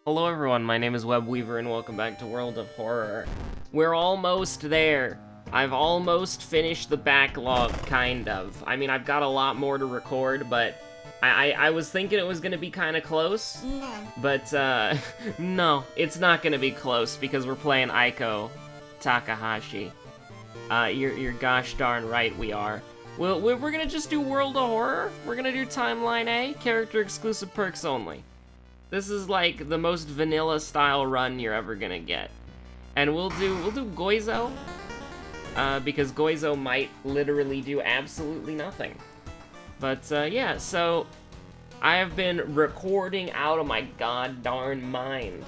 Hello everyone, my name is Webweaver and welcome back to World of Horror. We're almost there. I've almost finished the backlog, kind of. I mean, I've got a lot more to record, but I was thinking it was gonna be kinda close. But, no, it's not gonna be close because we're playing Aiko Takahashi. You're gosh darn right we are. We're gonna just do World of Horror. We're gonna do Timeline A, character exclusive perks only. This is like the most vanilla style run you're ever gonna get. And we'll do Goizo, because Goizo might literally do absolutely nothing. But yeah, so I have been recording out of my god darn mind.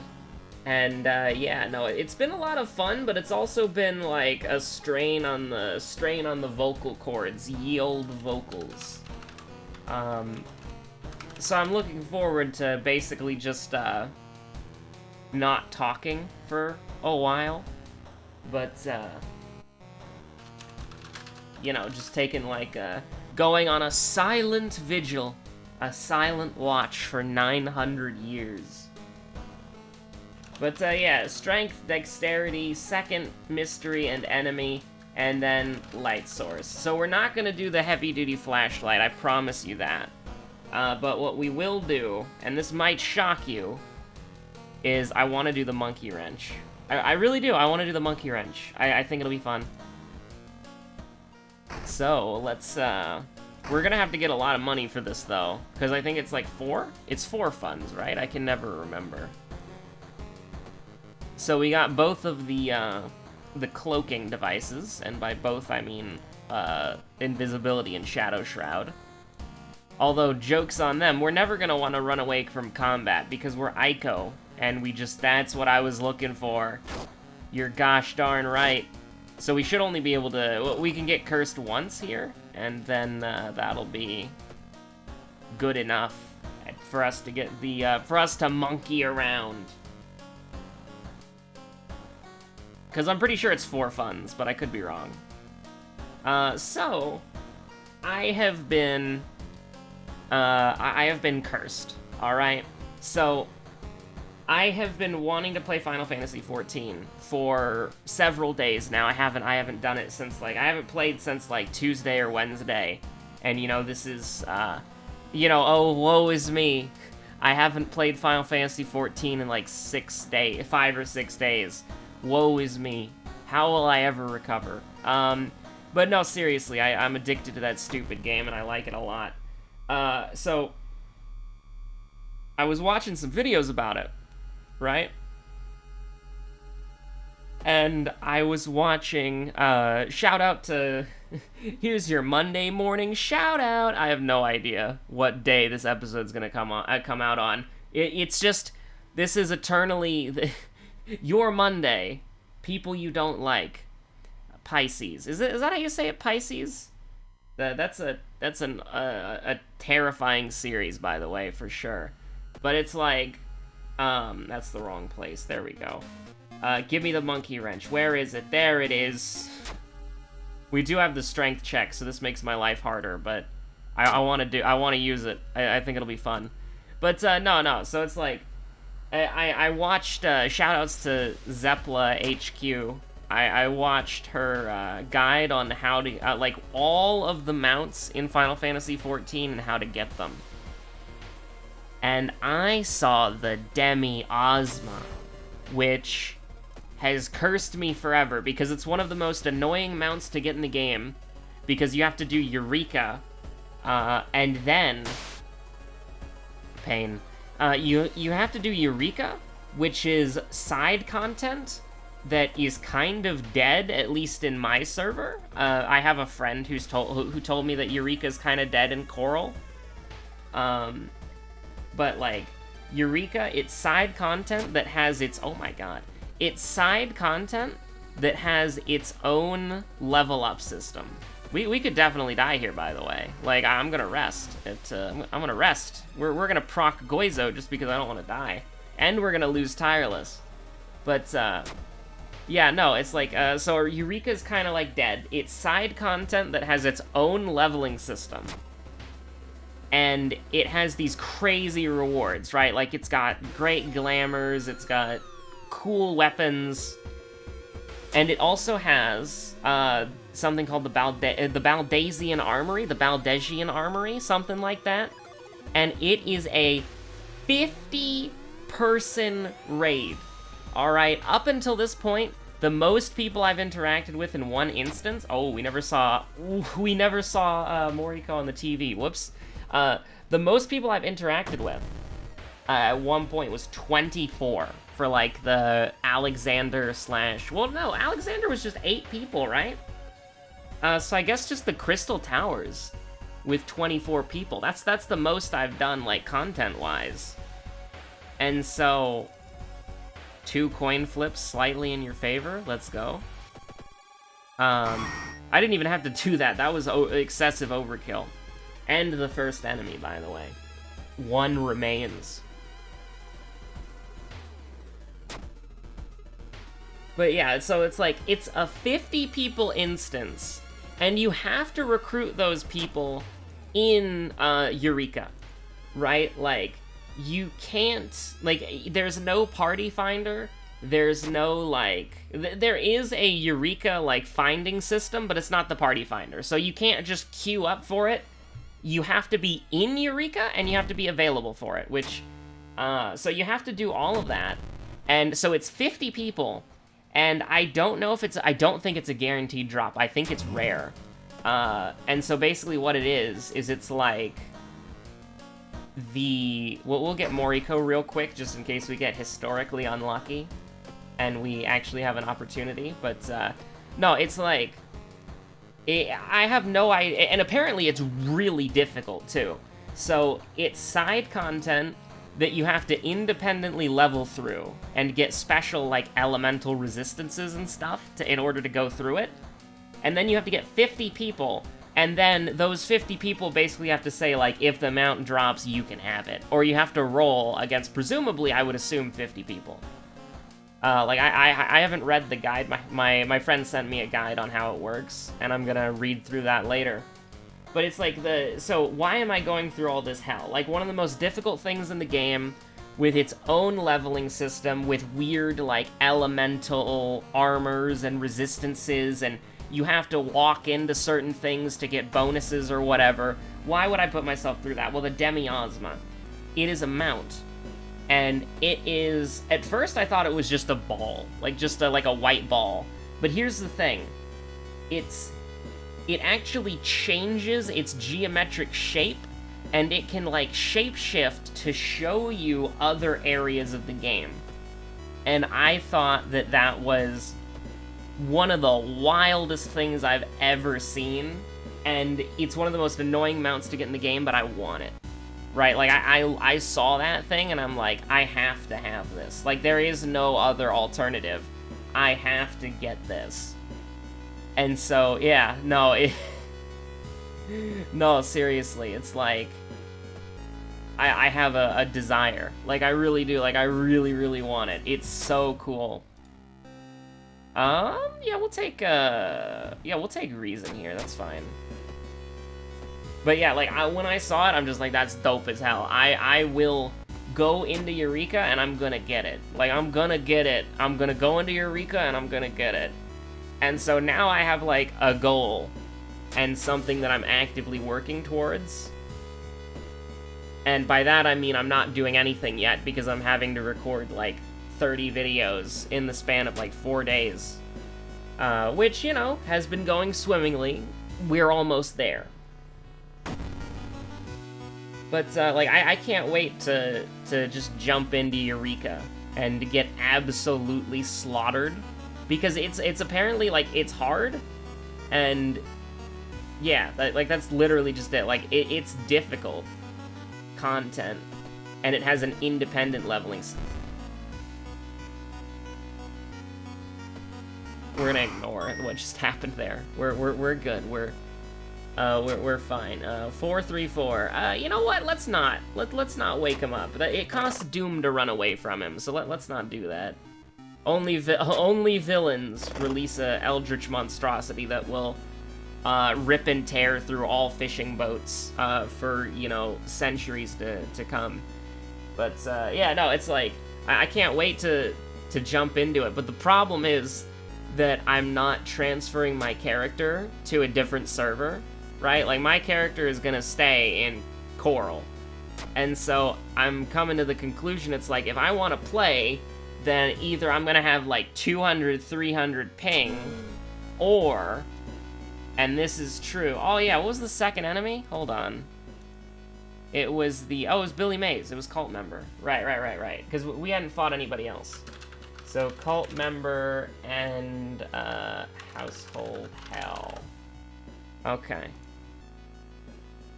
And yeah, no, it's been a lot of fun, but it's also been like a strain on the vocal cords, ye olde vocals. So I'm looking forward to basically just, not talking for a while, but, you know, just taking, like, going on a silent vigil, a silent watch for 900 years. But, yeah, strength, dexterity, second, mystery, and enemy, and then light source. So we're not gonna do the heavy-duty flashlight, I promise you that. But what we will do, and this might shock you, is I want to do the monkey wrench. I really do. I want to do the monkey wrench. I think it'll be fun. So, let's, we're gonna have to get a lot of money for this, though. Because I think it's like 4? It's 4 funds, right? I can never remember. So we got both of the cloaking devices, and by both I mean, invisibility and shadow shroud. Although, joke's on them, we're never gonna want to run away from combat, because we're Aiko, and that's what I was looking for. You're gosh darn right. So we should only be able to, well, we can get cursed once here, and then that'll be good enough for us to get the, for us to monkey around. Because I'm pretty sure it's 4 funds, but I could be wrong. So, I have been cursed, alright? So, I have been wanting to play Final Fantasy XIV for several days now. I haven't done it since, like, I haven't played since, like, Tuesday or Wednesday. And, you know, this is, you know, oh, woe is me. I haven't played Final Fantasy XIV in, like, 5 or 6 days. Woe is me. How will I ever recover? But no, seriously, I'm addicted to that stupid game, and I like it a lot. So, I was watching some videos about it, right? And I was watching, shout out to, here's your Monday morning shout out. I have no idea what day this episode's gonna come out on. It's just, this is eternally, your Monday, people you don't like, Pisces. Is that how you say it, Pisces? That's a terrifying series, by the way, for sure. But it's like, that's the wrong place. There we go. Give me the monkey wrench. Where is it? There it is. We do have the strength check, so this makes my life harder, but I want to use it. I think it'll be fun. But, no. So it's like, I watched, shoutouts to Zeppla HQ. I watched her guide on how to, like, all of the mounts in Final Fantasy XIV and how to get them. And I saw the Demi Ozma, which has cursed me forever, because it's one of the most annoying mounts to get in the game, because you have to do Eureka, and then... Pain. You have to do Eureka, which is side content that is kind of dead, at least in my server. I have a friend who told me that Eureka's kind of dead in Coral. But, like, Eureka, it's side content that has its... Oh my god. It's side content that has its own level-up system. We could definitely die here, by the way. Like, I'm gonna rest. I'm gonna rest. We're gonna proc Goizo just because I don't want to die. And we're gonna lose Tireless. But, yeah, no, it's like, so Eureka's kind of like dead. It's side content that has its own leveling system. and it has these crazy rewards, right? Like, it's got great glamours, it's got cool weapons, and it also has something called the Baldasian Armory, the Baldesian Armory, something like that. And it is a 50-person raid. Alright, up until this point, the most people I've interacted with in one instance... Oh, we never saw Moriko on the TV. Whoops. The most people I've interacted with at one point was 24 for, like, the Alexander / Well, no, Alexander was just 8 people, right? So I guess just the Crystal Towers with 24 people. That's the most I've done, like, content-wise. And so, 2 coin flips slightly in your favor. Let's go. I didn't even have to do that. That was excessive overkill. And the first enemy, by the way. 1 remains. But yeah, so it's like, it's a 50 people instance, and you have to recruit those people in Eureka, right? Like, you can't, like, there's no party finder, there's no, like, there is a Eureka, like, finding system, but it's not the party finder, so you can't just queue up for it. You have to be in Eureka, and you have to be available for it, which, so you have to do all of that, and so it's 50 people, and I don't know if I don't think it's a guaranteed drop. I think it's rare. And so basically what it is it's like we'll get Moriko real quick, just in case we get historically unlucky, and we actually have an opportunity, but, no, it's like, I have no idea, and apparently it's really difficult, too. So, it's side content that you have to independently level through and get special, like, elemental resistances and stuff in order to go through it. And then you have to get 50 people, and then those 50 people basically have to say, like, if the amount drops, you can have it. Or you have to roll against, presumably, I would assume 50 people. Like, I haven't read the guide. My friend sent me a guide on how it works, and I'm gonna read through that later. But it's like so why am I going through all this hell? Like, one of the most difficult things in the game, with its own leveling system, with weird, like, elemental armors and resistances, and you have to walk into certain things to get bonuses or whatever. Why would I put myself through that? Well, the Demiosma. It is a mount. And it is... At first, I thought it was just a ball. Like, just like a white ball. But here's the thing. It actually changes its geometric shape, and it can, like, shapeshift to show you other areas of the game. And I thought that that was one of the wildest things I've ever seen, and it's one of the most annoying mounts to get in the game, but I want it. Right, like, I saw that thing, and I'm like, I have to have this. Like, there is no other alternative. I have to get this. And so, yeah, no, no, seriously, it's like, I have a desire. Like, I really do, like, I really, really want it. It's so cool. Yeah, we'll take Reason here, that's fine. But yeah, like, when I saw it, I'm just like, that's dope as hell. I will go into Eureka, and I'm gonna get it. Like, I'm gonna get it. I'm gonna go into Eureka, and I'm gonna get it. And so now I have, like, a goal, and something that I'm actively working towards. And by that, I mean I'm not doing anything yet, because I'm having to record, like, 30 videos in the span of, like, 4 days. Which, you know, has been going swimmingly. We're almost there. But, like, I can't wait to just jump into Eureka and get absolutely slaughtered. Because it's apparently, like, it's hard, and, yeah, like, that's literally just it. Like, it's difficult content, and it has an independent leveling system. We're gonna ignore what just happened there. We're good. We're fine. 434. You know what? Let's not wake him up. It costs Doom to run away from him, so let's not do that. Only villains release a eldritch monstrosity that will rip and tear through all fishing boats for, you know, centuries to come. But yeah, no, it's like I can't wait to jump into it. But the problem is that I'm not transferring my character to a different server, right? Like, my character is gonna stay in Coral. And so I'm coming to the conclusion, it's like, if I want to play, then either I'm gonna have like 200, 300 ping, or, and this is true, oh yeah, what was the second enemy? Hold on. It was it was Billy Mays. It was cult member. Right. Because we hadn't fought anybody else. So cult member and household hell. Okay.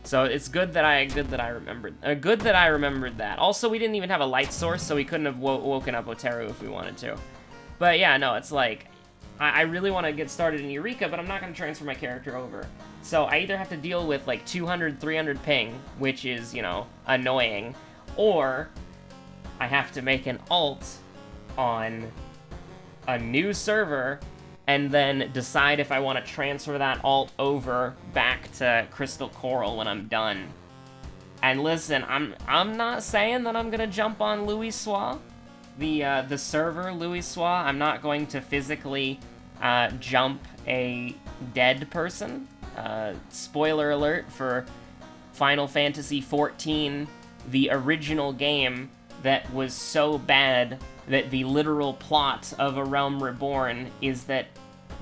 So it's good that I remembered. Good that I remembered that. Also, we didn't even have a light source, so we couldn't have woken up Oteru if we wanted to. But yeah, no, it's like I really want to get started in Eureka, but I'm not going to transfer my character over. So I either have to deal with like 200, 300 ping, which is, you know, annoying, or I have to make an alt on a new server and then decide if I want to transfer that alt over back to Crystal Coral when I'm done. And listen, I'm not saying that I'm gonna jump on Louis Soir, the server Louis Soir. I'm not going to physically jump a dead person. Spoiler alert for Final Fantasy XIV, the original game that was so bad that the literal plot of A Realm Reborn is that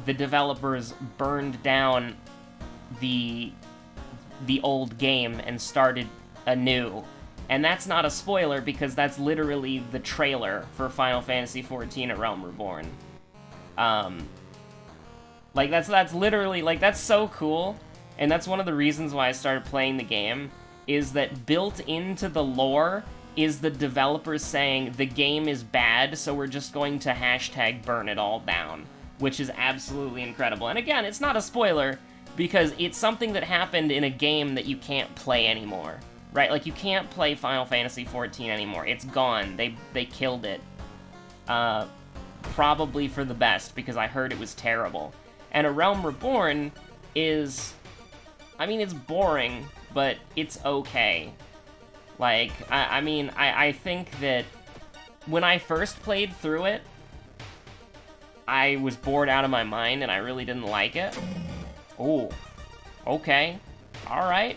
the developers burned down the old game and started anew. And that's not a spoiler because that's literally the trailer for Final Fantasy XIV A Realm Reborn. Like, that's literally, like, that's so cool, and that's one of the reasons why I started playing the game, is that built into the lore is the developers saying the game is bad, so we're just going to hashtag burn it all down, which is absolutely incredible. And again, it's not a spoiler, because it's something that happened in a game that you can't play anymore, right? Like, you can't play Final Fantasy XIV anymore. It's gone. They killed it. Probably for the best, because I heard it was terrible. And A Realm Reborn is, I mean, it's boring, but it's okay. Like, I think that when I first played through it, I was bored out of my mind and I really didn't like it. Ooh, okay, alright.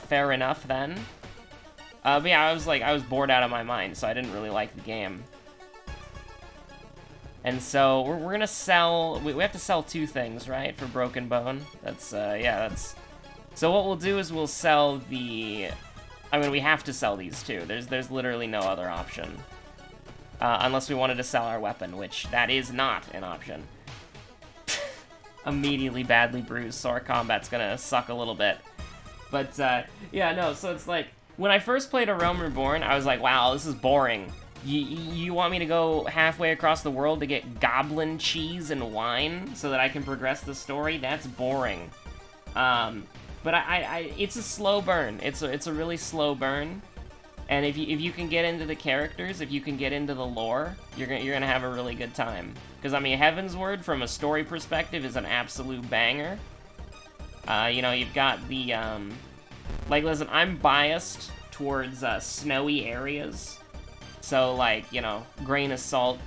Fair enough then. But yeah, I was bored out of my mind, so I didn't really like the game. And so, we're gonna sell, we have to sell 2 things, right, for Broken Bone? That's, yeah, that's... So what we'll do is we'll sell the... I mean, we have to sell these 2. There's literally no other option. Unless we wanted to sell our weapon, which that is not an option. Immediately badly bruised, so our combat's gonna suck a little bit. But, yeah, no, so it's like, when I first played A Realm Reborn, I was like, wow, this is boring. You want me to go halfway across the world to get goblin cheese and wine so that I can progress the story? That's boring. But it's a slow burn. It's a really slow burn. And if you can get into the characters, if you can get into the lore, you're gonna have a really good time. Because I mean, Heavensward from a story perspective is an absolute banger. You know, you've got the like, listen, I'm biased towards snowy areas. So, like, you know, grain of salt,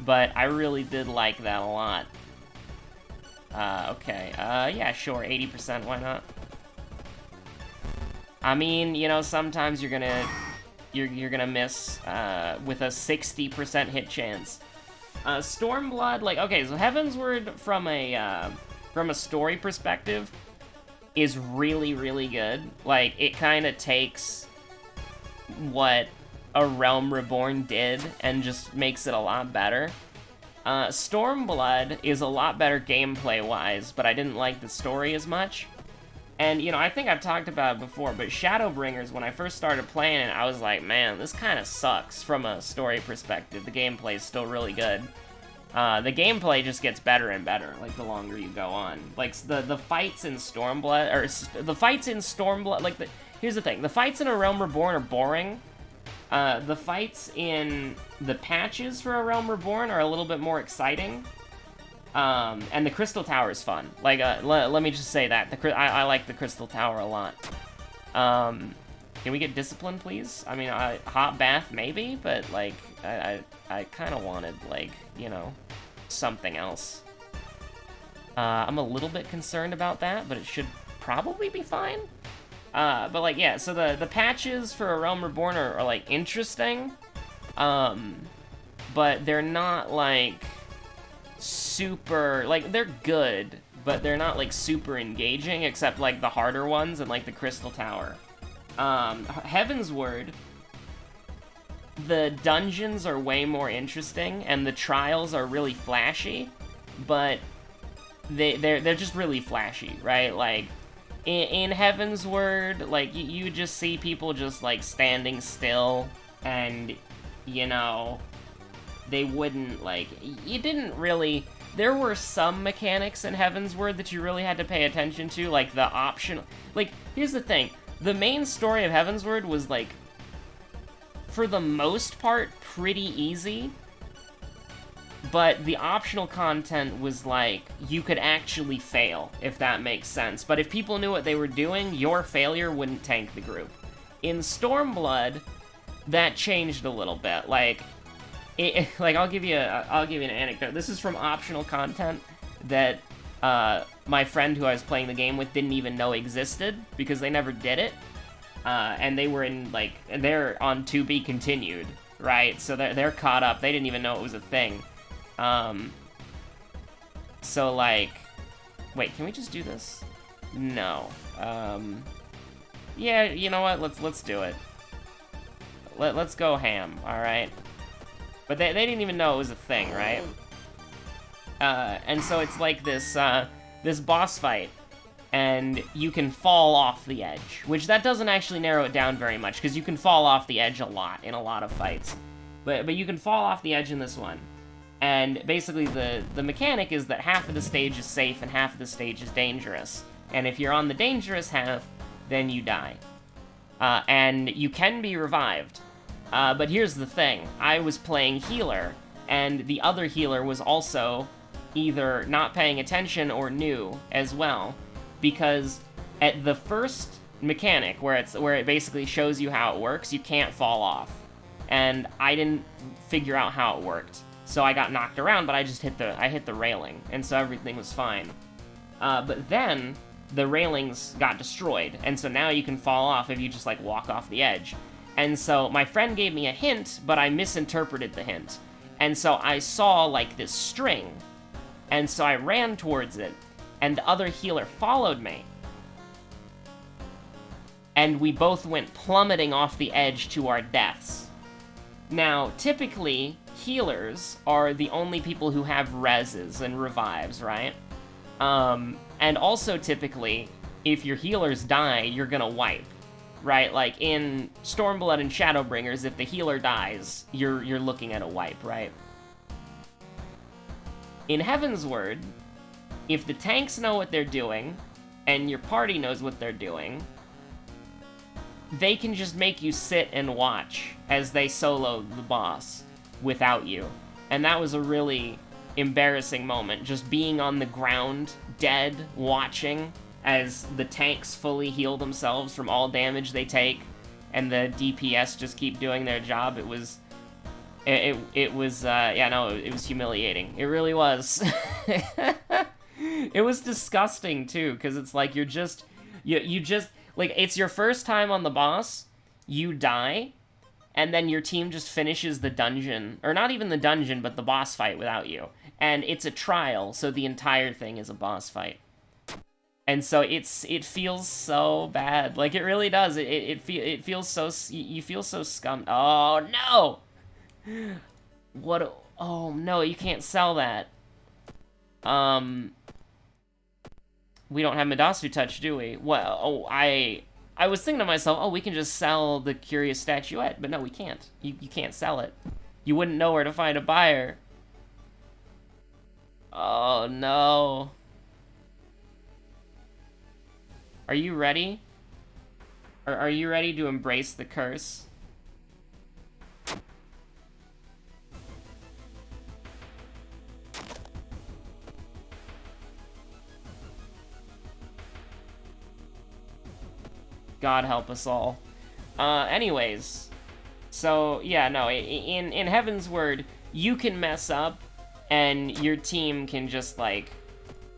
but I really did like that a lot. Okay, yeah, sure, 80%, why not? I mean, you know, sometimes you're gonna miss, with a 60% hit chance. Stormblood, like, okay, so Heavensward from a story perspective is really, really good. Like, it kinda takes what A Realm Reborn did and just makes it a lot better. Stormblood is a lot better gameplay-wise, but I didn't like the story as much. And, you know, I think I've talked about it before, but Shadowbringers, when I first started playing it, I was like, man, this kind of sucks from a story perspective. The gameplay is still really good. The gameplay just gets better and better, like, the longer you go on. Like, the fights in Stormblood, or the fights in Stormblood, like, here's the thing, the fights in A Realm Reborn are boring. The fights in the patches for A Realm Reborn are a little bit more exciting. And the Crystal Tower is fun. Like, let me just say that. I like the Crystal Tower a lot. Can we get Discipline, please? I mean, hot bath, maybe? But, like, I kind of wanted, like, you know, something else. I'm a little bit concerned about that, but it should probably be fine. But, like, yeah, so the patches for A Realm Reborn are like, interesting. But they're not, like, super... Like, they're good, but they're not, like, super engaging, except, like, the harder ones and, like, the Crystal Tower. Heavensward, the dungeons are way more interesting, and the trials are really flashy, but they're just really flashy, right? Like, in Heavensward, like, you just see people just, like, standing still, and, you know... They wouldn't, like, you didn't really, there were some mechanics in Heavensward that you really had to pay attention to, like the optional, like, here's the thing, the main story of Heavensward was, like, for the most part, pretty easy, but the optional content was, like, you could actually fail, if that makes sense, but if people knew what they were doing, your failure wouldn't tank the group. In Stormblood, that changed a little bit, like, like, I'll give you an anecdote. This is from optional content that my friend who I was playing the game with didn't even know existed because they never did it, and they were in, like, they're on To Be Continued, right? So they're caught up. They didn't even know it was a thing. So, like, wait, can we just do this? No. Yeah, you know what? Let's do it. Let's go ham. All right. But they didn't even know it was a thing, right? And so it's like this, this boss fight, and you can fall off the edge, which that doesn't actually narrow it down very much, because you can fall off the edge a lot in a lot of fights. But you can fall off the edge in this one. And basically the mechanic is that half of the stage is safe and half of the stage is dangerous. And if you're on the dangerous half, then you die. And you can be revived. But here's the thing, I was playing healer, and the other healer was also either not paying attention or new as well, because at the first mechanic, where it basically shows you how it works, you can't fall off. And I didn't figure out how it worked, so I got knocked around, but I just hit the railing, and so everything was fine. But then, the railings got destroyed, and so now you can fall off if you just, like, walk off the edge. And so my friend gave me a hint, but I misinterpreted the hint. And so I saw, like, this string. And so I ran towards it, and the other healer followed me. And we both went plummeting off the edge to our deaths. Now, typically, healers are the only people who have reses and revives, right? And also, typically, if your healers die, you're gonna wipe. Right, like in Stormblood and Shadowbringers, if the healer dies, you're looking at a wipe, right? In Heavensward, if the tanks know what they're doing, and your party knows what they're doing, they can just make you sit and watch as they solo the boss without you. And that was a really embarrassing moment, just being on the ground, dead, watching, as the tanks fully heal themselves from all damage they take, and the DPS just keep doing their job. It was humiliating. It really was. It was disgusting, too, because it's like you just, like, it's your first time on the boss, you die, and then your team just finishes the dungeon, or not even the dungeon, but the boss fight without you. And it's a trial, so the entire thing is a boss fight. And so it feels so bad. Like, it really does. It feels so, you feel so scummed. Oh, no! What, oh, no, you can't sell that. We don't have Midasu Touch, do we? Well, oh, I was thinking to myself, oh, we can just sell the Curious Statuette, but no, we can't. You can't sell it. You wouldn't know where to find a buyer. Oh, no. Are you ready? Are you ready to embrace the curse? God help us all. Anyways, so yeah, no, in Heaven's Word, you can mess up, and your team can just, like,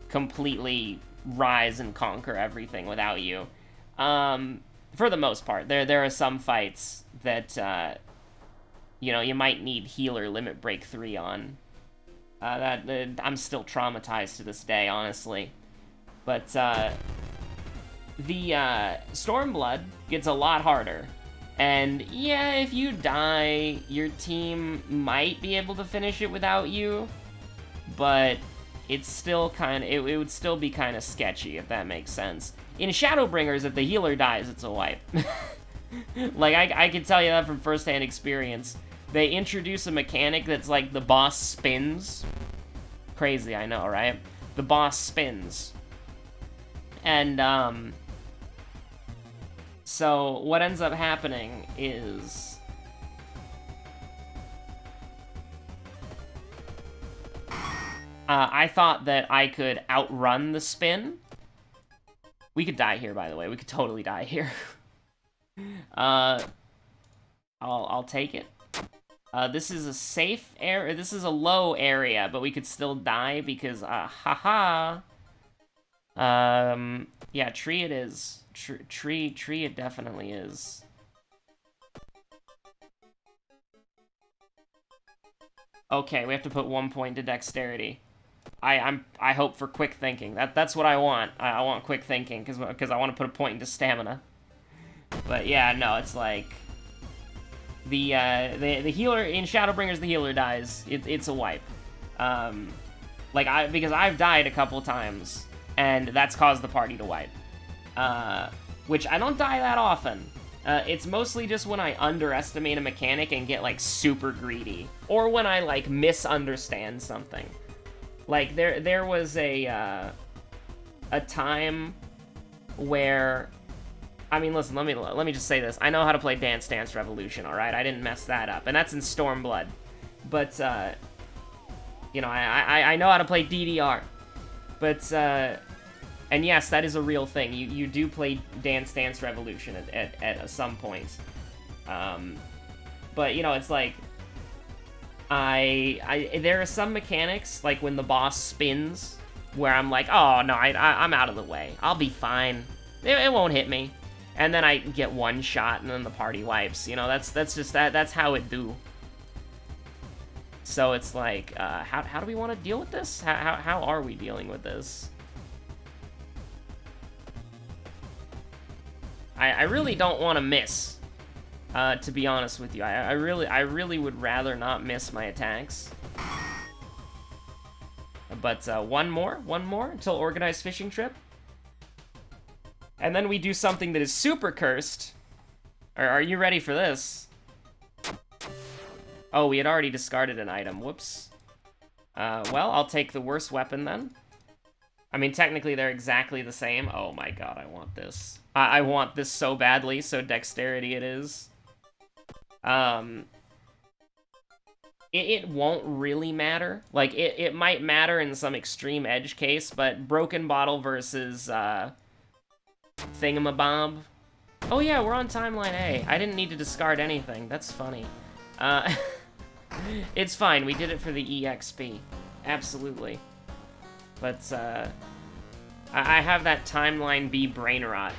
completely rise and conquer everything without you. For the most part. There are some fights that, you know, you might need healer limit break 3 on. I'm still traumatized to this day, honestly. But, the, Stormblood gets a lot harder. And, yeah, if you die, your team might be able to finish it without you. But it's still it would still be kind of sketchy, if that makes sense. In Shadowbringers, if the healer dies, it's a wipe. Like, I can tell you that from first-hand experience. They introduce a mechanic that's like the boss spins. Crazy, I know, right? The boss spins. And, so what ends up happening is... I thought that I could outrun the spin. We could die here, by the way. We could totally die here. I'll take it. This is a safe area. This is a low area, but we could still die because, haha. Yeah, tree it is. Tree it definitely is. Okay, we have to put 1 point to dexterity. I hope for quick thinking. That's what I want. I want quick thinking because I want to put a point into stamina. But yeah, no, it's like the healer in Shadowbringers, the healer dies. It's a wipe. Because I've died a couple times, and that's caused the party to wipe. Which I don't die that often. It's mostly just when I underestimate a mechanic and get, like, super greedy. Or when I, like, misunderstand something. Like, there was a time where... I mean, listen, let me just say this. I know how to play Dance Dance Revolution, alright? I didn't mess that up. And that's in Stormblood. But, you know, I know how to play DDR. But, and yes, that is a real thing. You do play Dance Dance Revolution at some point. But, you know, it's like... there are some mechanics, like when the boss spins, where I'm like, oh, no, I'm out of the way. I'll be fine. It won't hit me. And then I get one shot, and then the party wipes. You know, that's just that's how it do. So it's like, how do we want to deal with this? How are we dealing with this? I really don't want to miss. To be honest with you, I really would rather not miss my attacks. But one more until organized fishing trip, and then we do something that is super cursed. Are you ready for this? Oh, we had already discarded an item. Whoops. Well, I'll take the worst weapon then. I mean, technically they're exactly the same. Oh my god, I want this. I want this so badly. So dexterity it is. It won't really matter. Like, it might matter in some extreme edge case, but Broken Bottle versus, Thingamabob. Oh yeah, we're on Timeline A. I didn't need to discard anything. That's funny. It's fine. We did it for the EXP. Absolutely. But, I have that Timeline B brain rot.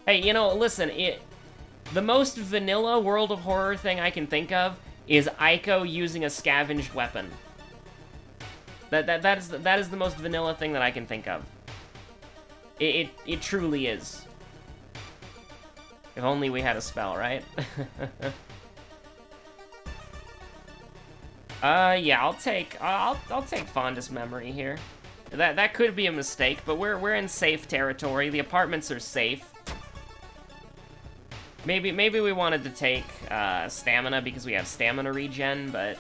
Hey, you know, listen, the most vanilla World of Horror thing I can think of is Aiko using a scavenged weapon. That is the most vanilla thing that I can think of. It truly is. If only we had a spell, right? Yeah, I'll take Fondest Memory here. That could be a mistake, but we're in safe territory. The apartments are safe. Maybe we wanted to take stamina because we have stamina regen, but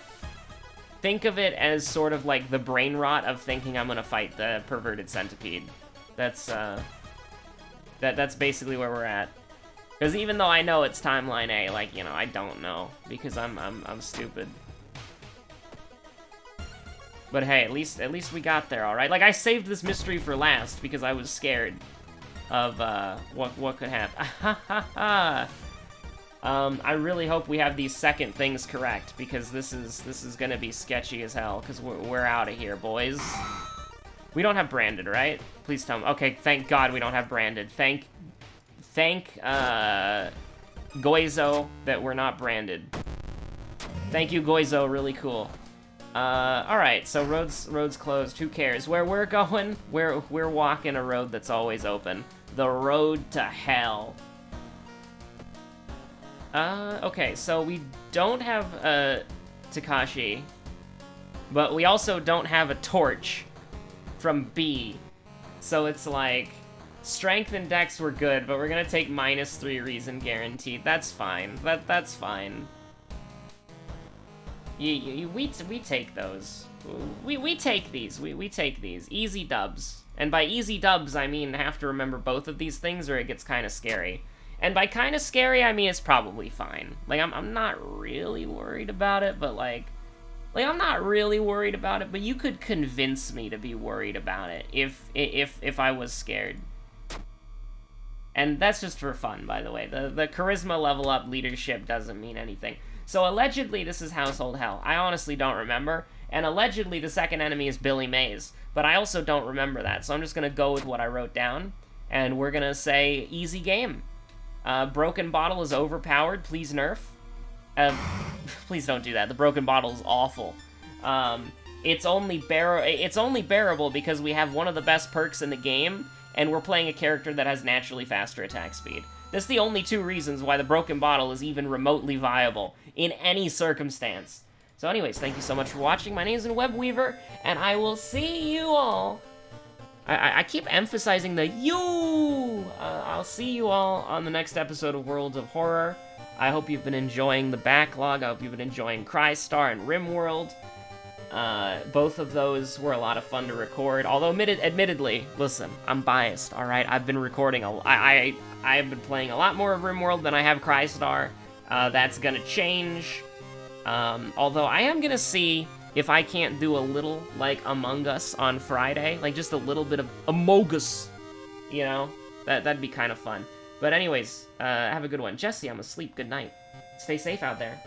think of it as sort of like the brain rot of thinking I'm gonna fight the perverted centipede. That's basically where we're at. Because even though I know it's Timeline A, like, you know, I don't know because I'm stupid. But hey, at least we got there, all right. Like, I saved this mystery for last because I was scared. of what could happen. I really hope we have these second things correct, because this is gonna be sketchy as hell, because we're out of here, boys. We don't have branded, right? Please tell me. Okay, thank God we don't have branded. Thank Goizo that we're not branded. Thank you, Goizo, really cool. Alright, so roads closed, who cares? Where we're going, we're walking a road that's always open. The road to hell. Okay, so we don't have Takashi, but we also don't have a torch from B. So it's like, strength and dex were good, but we're gonna take -3 reason guaranteed. That's fine. That's fine. We take those. We take these. We take these. Easy dubs. And by easy dubs, I mean have to remember both of these things or it gets kind of scary. And by kind of scary, I mean it's probably fine. Like, I'm not really worried about it, but like, I'm not really worried about it, but you could convince me to be worried about it if I was scared. And that's just for fun, by the way. The charisma level up leadership doesn't mean anything. So allegedly this is Household Hell. I honestly don't remember. And allegedly the second enemy is Billy Mays. But I also don't remember that. So I'm just going to go with what I wrote down. And we're going to say easy game. Broken Bottle is overpowered. Please nerf. Please don't do that. The Broken Bottle is awful. It's only bearable because we have one of the best perks in the game. And we're playing a character that has naturally faster attack speed. That's the only 2 reasons why the Broken Bottle is even remotely viable in any circumstance. So anyways, thank you so much for watching. My name is Webweaver, and I will see you all. I keep emphasizing the you. I'll see you all on the next episode of Worlds of Horror. I hope you've been enjoying the backlog. I hope you've been enjoying Crystar and Rimworld. Both of those were a lot of fun to record, although admittedly, listen, I'm biased, alright? I've been recording I've been playing a lot more of RimWorld than I have Crystar. That's gonna change. Although I am gonna see if I can't do a little, like, Among Us on Friday. Like, just a little bit of Among Us, you know? That'd be kind of fun. But anyways, have a good one. Jesse, I'm asleep. Good night. Stay safe out there.